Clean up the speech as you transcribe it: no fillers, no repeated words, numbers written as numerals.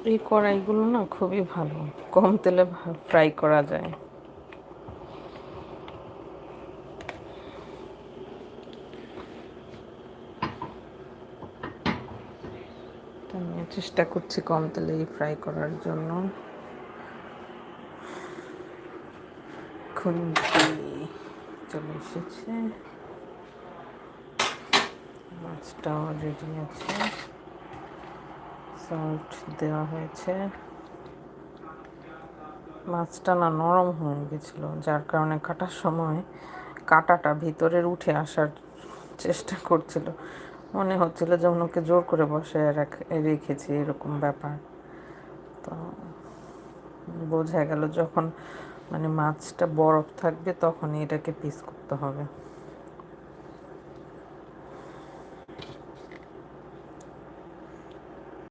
এই কড়াইগুলো না খুবই ভালো, কম তেলে ফ্রাই করা যায়। তো আমি চেষ্টা করছি কম তেলেই ফ্রাই করার জন্য। খুন্তি চলে এসেছে, মাছটাও রেডি আছে, সল্ট দেওয়া হয়েছে। মাছটা না নরম হয়ে গেছিলো, যার কারণে কাটার সময় কাঁটাটা ভিতরের উঠে আসার চেষ্টা করছিল, মনে হচ্ছিল যে ওকে জোর করে বসে রেখেছি এরকম ব্যাপার। তো বোঝা গেল যখন মানে মাছটা বরফ থাকবে তখনই এটাকে পিস করতে হবে।